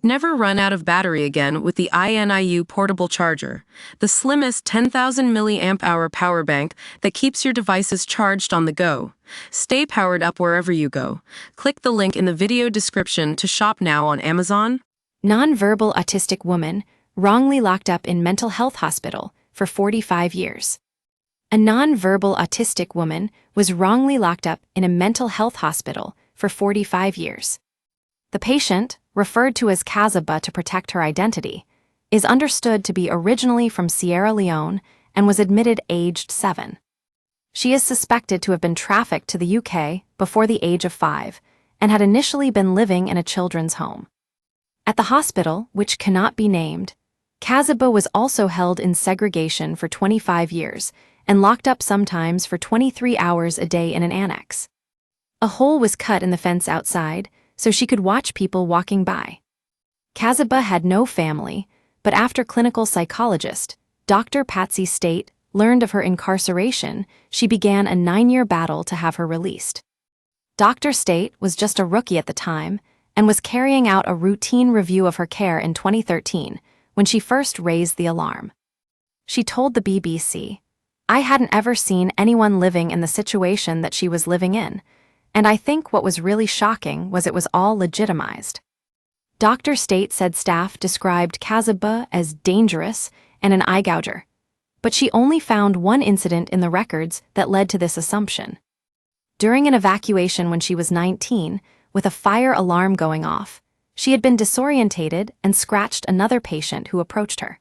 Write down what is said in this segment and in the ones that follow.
Never run out of battery again with the INIU portable charger, the slimmest 10,000 mAh power bank that keeps your devices charged on the go. Stay powered up wherever you go. Click the link in the video description to shop now on Amazon. Nonverbal autistic woman wrongly locked up in mental health hospital for 45 years. A nonverbal autistic woman was wrongly locked up in a mental health hospital for 45 years. The patient, referred to as Kazaba to protect her identity, is understood to be originally from Sierra Leone and was admitted aged 7. She is suspected to have been trafficked to the UK before the age of 5 and had initially been living in a children's home. At the hospital, which cannot be named, Kazaba was also held in segregation for 25 years and locked up sometimes for 23 hours a day in an annex. A hole was cut in the fence outside so she could watch people walking by. Kazaba had no family, but after clinical psychologist Dr. Patsy State learned of her incarceration, she began a 9-year battle to have her released. Dr. State was just a rookie at the time and was carrying out a routine review of her care in 2013 when she first raised the alarm. She told the BBC, "I hadn't ever seen anyone living in the situation that she was living in, and I think what was really shocking was it was all legitimized." Dr. State said staff described Kazaba as dangerous and an eye gouger, but she only found one incident in the records that led to this assumption. During an evacuation when she was 19, with a fire alarm going off, she had been disorientated and scratched another patient who approached her.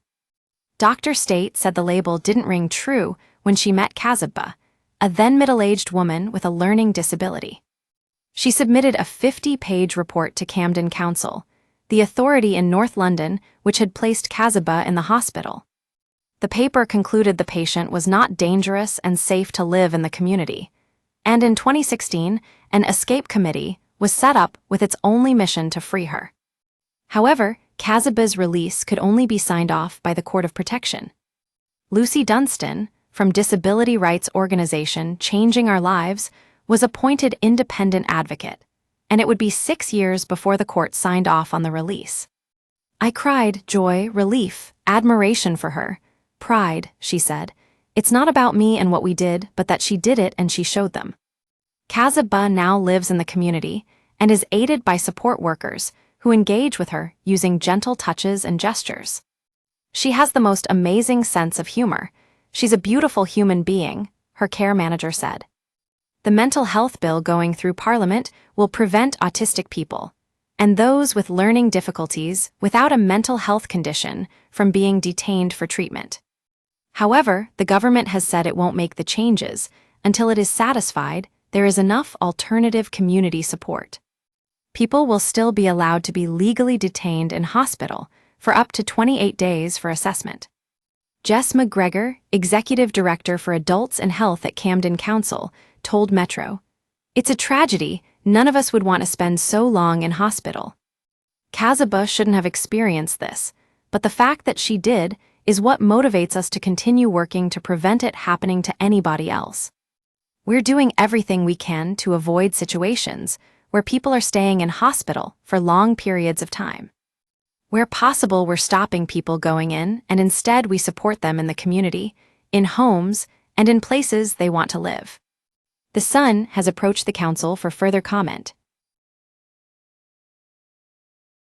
Dr. State said the label didn't ring true when she met Kazaba, a then middle-aged woman with a learning disability. She submitted a 50-page report to Camden Council, the authority in North London which had placed Kazaba in the hospital. The paper concluded the patient was not dangerous and safe to live in the community, and in 2016, an escape committee was set up with its only mission to free her. However, Kazaba's release could only be signed off by the Court of Protection. Lucy Dunstan, from disability rights organization Changing Our Lives, was appointed independent advocate, and it would be 6 years before the court signed off on the release. "I cried joy, relief, admiration for her, pride," she said. "It's not about me and what we did, but that she did it and she showed them." Kazaba now lives in the community and is aided by support workers who engage with her using gentle touches and gestures. "She has the most amazing sense of humor. She's a beautiful human being," her care manager said. The mental health bill going through Parliament will prevent autistic people and those with learning difficulties without a mental health condition from being detained for treatment. However, the government has said it won't make the changes until it is satisfied there is enough alternative community support. People will still be allowed to be legally detained in hospital for up to 28 days for assessment. Jess McGregor, Executive Director for Adults and Health at Camden Council, told Metro, "It's a tragedy. None of us would want to spend so long in hospital. Kazaba shouldn't have experienced this, but the fact that she did is what motivates us to continue working to prevent it happening to anybody else. We're doing everything we can to avoid situations where people are staying in hospital for long periods of time. Where possible, we're stopping people going in, and instead we support them in the community, in homes, and in places they want to live." The Sun has approached the council for further comment.